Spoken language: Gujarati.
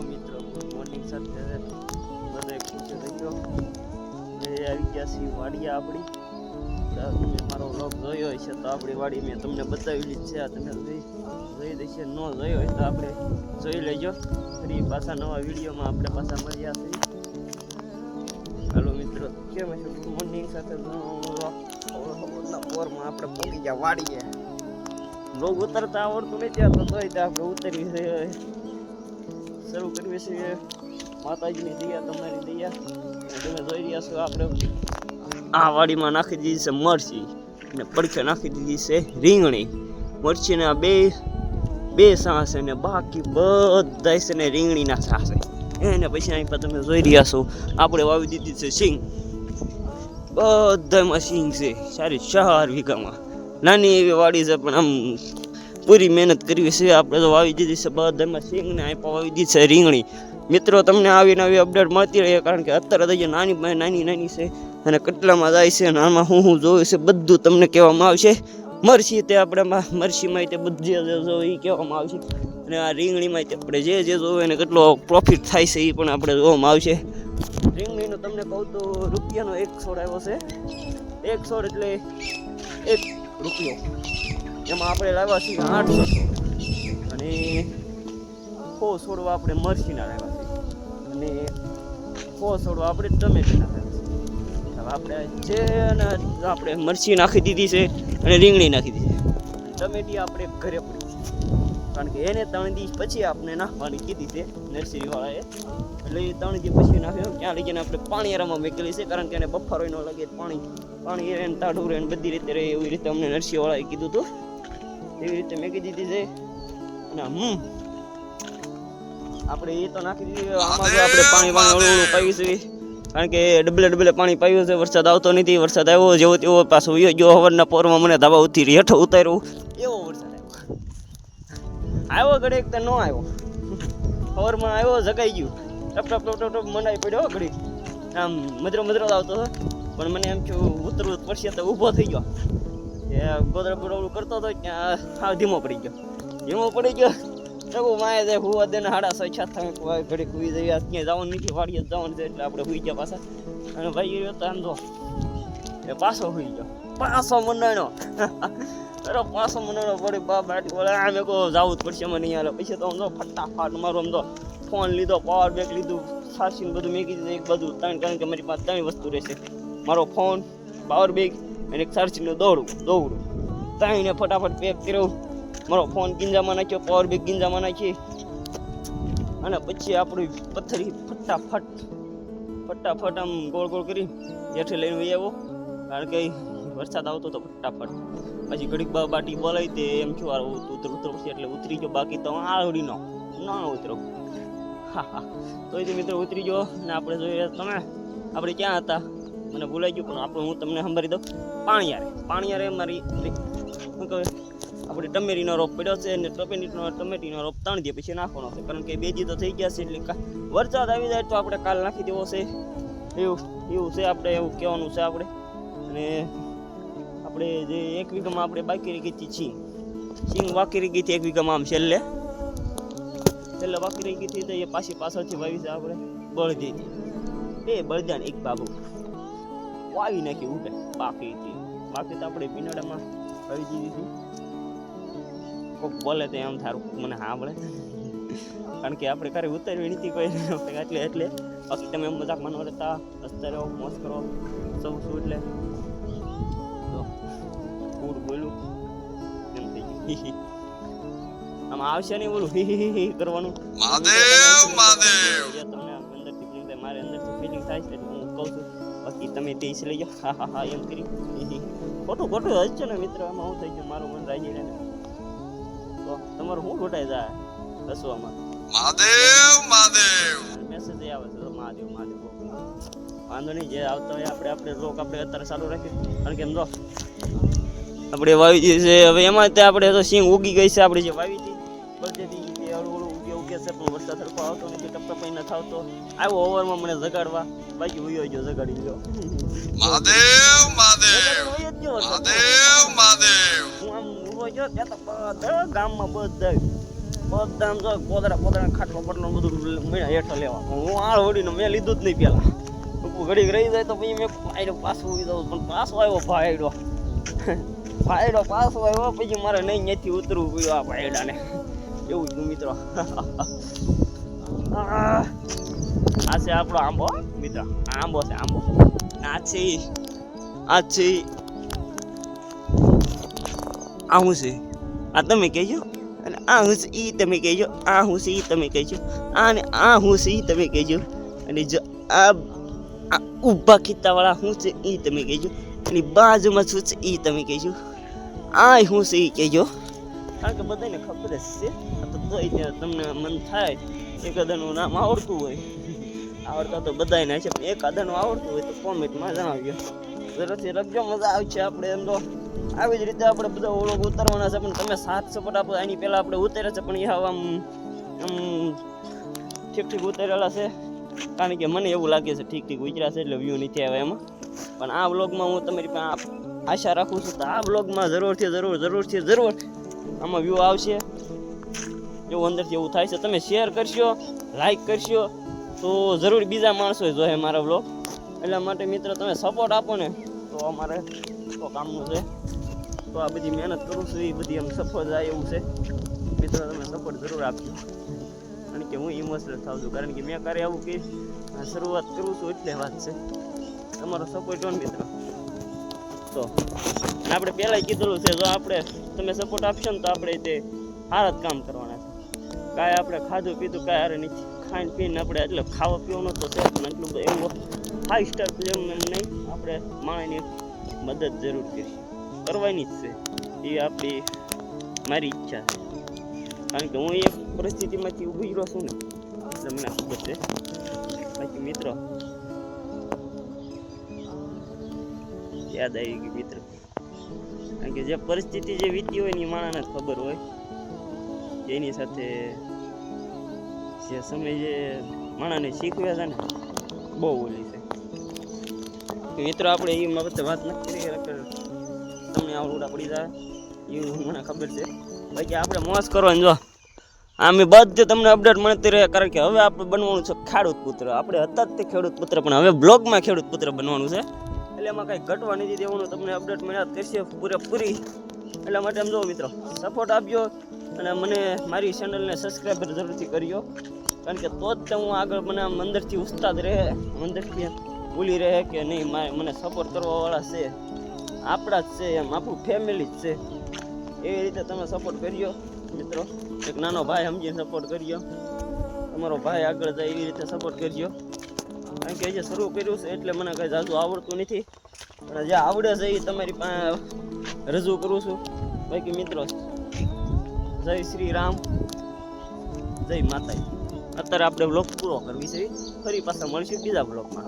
હેલો મિત્રો, ગુડ મોર્નિંગ સાથે બધા ખુશ થઈ ગયો. આવી ગયા છીએ વાડી આપણી. તમે મારો વ્લોગ જોયો હશે તો આપણી વાડી મેં તમને બતાવેલી જ છે. તમે જોઈ દેશે, ન જોયો હોય તો આપણે જોઈ લેજો. ફરી પાછા નવા વિડીયોમાં આપણે પાછા મળ્યા છીએ. હેલો મિત્રો, કેમ છે? ગુડ મોર્નિંગ સાથે પોરમાં આપણે પહોંચી ગયા વાડીએ. વ્લોગ ઉતરતા આવડતું નથી તો તોય આપણે ઉતરી શરૂ કરવી છે. માતાજીની દયા, તમારી દયા. તમે જોઈ રહ્યા છો આપણે આ વાડીમાં નાખી દીધી છે મરચી અને પડખે નાખી દીધી છે રીંગણી. મરચીના બે સા છે ને બાકી બધા છે ને રીંગણીના સા છે. એને પછી અહીં પર તમે જોઈ રહ્યા છો આપણે વાવી દીધી છે સિંગ. બધામાં સિંગ છે, સારી 4 વીઘામાં. નાની એવી વાડી છે પણ આમ પૂરી મહેનત કરવી છે. આપણે તો વાવી દીધી છે બધામાં સિંગ ને અહીં વાવી દીધી છે રીંગણી. મિત્રો, તમને આવી નવી અપડેટ મળતી રહે, કારણ કે અત્યારે તો નાની છે અને કેટલામાં જાય છે અને આમાં હું જોયું છે બધું તમને કહેવામાં આવશે. મરચી તે આપણે મરચીમાં તે બધું જે જોયું એ કહેવામાં આવશે. અને આ રીંગણીમાં આપણે જે જોયું એને કેટલો પ્રોફિટ થાય છે એ પણ આપણે જોવામાં આવશે. રીંગણીનો તમને કહું તો રૂપિયાનો 1 છોડ આવ્યો છે. 1 છોડ એટલે 1 રૂપિયો. એમાં આપણે લાવ્યા છીએ 800 અને 100 છોડવા આપણે મરચીના લાવ્યા છે અને 100 છોડવા આપણે ટમેટીના લાવ્યા છે. હવે આપણે મરચી નાખી દીધી છે અને રીંગણી નાખી દીધી છે. ટમેટી આપણે ઘરે પડી છે, કારણ કે એને 3 દિવસ પછી આપણે નાખવાની કીધી છે નર્સરીવાળાએ. એટલે એ 3 દિવસ પછી નાખ્યું. ત્યાં લઈ જઈને આપણે પાણીયારામાં મેકેલી છે, કારણ કે એને બફારો ન લાગે. પાણી રહે ને તાડું રહે ને બધી રીતે રહે, એવી રીતે અમને નર્સરીવાળાએ કીધું હતું. એવી રીતે મેકી દીધી છે. અને આપણે એ તો નાખી દીધી. આમાં તો આપણે પાણી ઓળું પાવી છે, કારણ કે ડબલે પાણી પાવ્યું છે. વરસાદ આવતો નથી. વરસાદ આવ્યો જેવો તેવો પાછો વયો ગયો. હવારના પોરમાં મને ધાબા ઉતરી હેઠો ઉતાર્યો એવો વરસાદ આવ્યો ઘડીક તો ન આવ્યો. હવારમાં આવ્યો, જગાઈ ગયું, ટપ મંડાઈ પડ્યો ઘડીક. આમ મધરો આવતો હતો, પણ મને એમ થયું ઉતરવું પડશે તો ઊભો થઈ ગયો. એ ગોદરા બોડવડું કરતો હતો ત્યાં હાવ ધીમો પડી ગયો. સગું માએ જાય હુવા દે ને 6:30 તમે ઘડીક હુઈ જઈએ. ક્યાંય જવાનું નથી, વાડીએ જવાનું છે એટલે આપણે હુઈ ગયા પાછા. અને ભાઈ ગયો તો આમ તો એ પાછો હુઈ ગયો. પાછો મંડાણો પડી બાટી બોલે આમે કહો જવું જ પડશે મને અહીંયા. પછી તો આમ તો ફટાફટ મારું આમ તો ફોન લીધો, પાવર બેંક લીધું, સાસીને બધું મેકી દીધું. એક બધું કારણ કે મારી પાસે 3 વસ્તુ રહેશે: મારો ફોન, પાવર બેંક અને એક સારસીનું દોડું. 3ને ફટાફટ પેક કર્યો. મારો ફોન ગીંજામાં નાખ્યો, પાવર બેંક ગીંજામાં નાખી અને પછી આપણું પથ્થરી ફટાફટ આમ ગોળ કરી જેઠે લઈને વહી આવ્યો. કારણ કે વરસાદ આવતો તો ફટાફટ. પછી ઘડીક બાટી બોલાવી તે એમ છું ઉતર પછી એટલે ઉતરી ગયો. બાકી તો આળવડી ના ઉતરો. હા તો એ મિત્રો ઉતરી ગયો. ને આપણે જોઈએ તમે આપણે ક્યાં હતા મને ભૂલાઈ ગયું, પણ હું તમને સંભાળી દઉં. પાણીયારે મારી શું કહે આપણે ટમેટીનો રોપ પડ્યો છે અને ટમેટીનો રોપ 3 દિવસ પછી નાખવાનો છે, કારણ કે 2 દી તો થઈ ગયા છે. એટલે વરસાદ આવી જાય તો આપણે કાલ નાખી દેવો છે. એવું છે આપણે, એવું કહેવાનું છે આપણે. અને આપણે જે 1 વીઘામાં આપણે બાકી રહી ગઈ હતી સિંગ બાકી રહી ગઈ હતી 1 વીઘામાં. આમ છેલ્લે બાકી રહી ગઈ હતી તો એ પાછળથી વાવી છે આપણે બળદી. 2 બળદા 1 બાબુ વાવી નાખી ઉડે. બાકી તો આપણે પીનાડામાં વાવી દીધી હતી. કોક બોલે તો એમ થારું મને સાંભળે, કારણ કે આપણે ક્યારે ઉતારવી નથી કોઈ એટલે બાકી તમે એમ મજાક માનો રહેતા હસતા રહો, મોજ કરો સૌ શું. એટલે તો ફૂડ બોલું એમ થઈ ગયું. આમાં આવશે નહીં બોલું કરવાનું. તમને અંદરથી ફિલિંગ થાય, મારે અંદરથી ફિલિંગ થાય છે એટલે હું કહું છું. બાકી તમે તે લઈ જાઓ હા એમ કરી. ખોટું હશે ને મિત્ર. આમાં હું થઈ ગયું, મારું મન રાજી રહે. તો તમારું શું ઘટાઈ જાય હસવામાં? મહાદેવ મેસેજ આવે છે તો મહાદેવ. વાંધો નહીં, જે આવતો હોય આપણે રોક આપણે અત્યારે ચાલુ રાખીએ. કારણ કે એમ જો આપણે વાવી દીધી છે. હવે એમાં તે આપણે તો સિંગ ઉગી ગઈ છે. આપણે જે વાવી હતી બધી હળવું ઉગે છે, પણ વરસાદ સરખો આવતો નથી. ટપટપાઈ ન થાવતો. આવ્યો ઓવરમાં મને જગાડવા, બાકી ઉયો ગયો, જગાડી ગયો. હું આમ ઉભો ગયો ત્યાં તો બધા ગામમાં બધા બધા આમ જો પોદરા ખાટલો પટલો બધું મેળા હેઠળ લેવા હું આળ ઓડીને મેં લીધું જ નહીં પેલા ઘડીક રહી જાય તો પછી મેં ભાઈડો પાછો ઉઈ દઉં પણ પાછો આવ્યો ભાઈડો પાછો આવ્યો પછી મારે નહીં ત્યાંથી ઉતરવું પડ્યું આ ભાઈડાને એવું જ મિત્રો આ છે આપણો આંબો મિત્ર આંબો છે આંબો આ છે આ શું છે આ તમે કહેજો અને આ હું છે એ તમે કહેજો આ હું છે એ તમે કહેજો અને આ હું છે એ તમે કહેજો અને જો આ ઊભા ખીતાવાળા શું છે એ તમે કહેજો એની બાજુમાં શું છે એ તમે કહેજો આ શું છે એ કહેજો કારણ કે બધાને ખબર જ છે તો તમને મન થાય એકાદાનું નામ આવડતું હોય આવડતા તો બધાને છે પણ એકાદાનું આવડતું હોય તો કોમેન્ટમાં જણાવજો જરૂરથી લખજો મજા આવશે આપણે એમ તો આવી જ રીતે આપણે બધા ઓળખ ઉતારવાના છે પણ તમે સાથ સપોર્ટ આપો એની પહેલાં આપણે ઉતાર્યા છે પણ એ આમ ઠીક ઉતારેલા છે કારણ કે મને એવું લાગે છે ઠીક ઉતર્યા છે એટલે વ્યૂ નથી આવે એમાં પણ આ વ્લોગમાં હું તમારી પાસે આશા રાખું છું તો આ વ્લોગમાં જરૂર આમાં વ્યૂ આવશે એવું અંદરથી એવું થાય છે તમે શેર કરશો લાઈક કરશો તો જરૂર બીજા માણસો જોહે મારા વ્લોગ એટલા માટે મિત્રો તમે સપોર્ટ આપો ને તો અમારે તો કામનું છે તો આ બધી મહેનત કરું છું એ બધી એમ સફળ જાય એવું છે મિત્રો તમે સપોર્ટ જરૂર આપજો કારણ કે હું ઇમોશનલ થાઉં છું કારણ કે મેં ક્યારે આવું કે શરૂઆત કરું છું એટલે વાત છે તમારો સપોર્ટ હોય મિત્રો તો આપણે પહેલાં કીધેલું છે જો આપણે તમે સપોર્ટ આપશો ને તો આપણે તે સારા જ કામ કરવાના છે કાંઈ આપણે ખાધું પીધું કાંઈ હારે નથી ખાઈને પીને આપણે એટલે ખાવા પીવાનું તો છે પણ એટલું એવું 5 સ્ટાર એમ નહીં આપણે માણસની મદદ જરૂર કરવાની જ છે એ આપણી મારી ઈચ્છા છે કારણ કે હું એક પરિસ્થિતિમાંથી ઊભી રહ્યો છું ને એટલે મને ખબર છે બાકી મિત્રો યાદ આવી ગઈ મિત્ર કારણ કે જે પરિસ્થિતિ જે વીતી હોય ને એ માણસને ખબર હોય એની સાથે જે સમય જે માણસને શીખવ્યા છે ને બહુ ઓલી છે મિત્રો આપણે એ બાબતે વાત નથી કરી તમને આવડું પડી જાય એવું મને ખબર છે બાકી આપણે મોજ કરવાની જો આમે બધે તમને અપડેટ મળતી રહે કારણ કે હવે આપણે બનવાનું છે ખેડૂત પુત્ર આપણે હતા જ તે ખેડૂત પુત્ર પણ હવે બ્લોગમાં ખેડૂત પુત્ર બનવાનું છે એટલે એમાં કાંઈ ઘટવા નથી દેવાનું તમને અપડેટ મળ્યા કરશે પૂરેપૂરી એટલા માટે સમજો મિત્રો સપોર્ટ આપજો અને મને મારી ચેનલને સબસ્ક્રાઈબર જરૂરથી કરજો કારણ કે તો જ હું આગળ મને આમ અંદરથી ઉસ્તાદ રહે અંદરથી ભૂલી રહે કે નહીં મને સપોર્ટ કરવાવાળા છે આપણા જ છે એમ આપણું ફેમિલી જ છે એવી રીતે તમે સપોર્ટ કરજો મિત્રો એક નાનો ભાઈ સમજીને સપોર્ટ કરજો તમારો ભાઈ આગળ જાય એવી રીતે સપોર્ટ કરજો કારણ કે જે શરૂ કર્યું છે એટલે મને કંઈ જાજુ આવડતું નથી પણ જે આવડે છે એ તમારી પાસે રજૂ કરું છું બાકી મિત્રો જય શ્રી રામ જય માતાજી અત્યારે આપણે બ્લોગ પૂરો કરવી છે ફરી પાછા મળશું બીજા બ્લોગમાં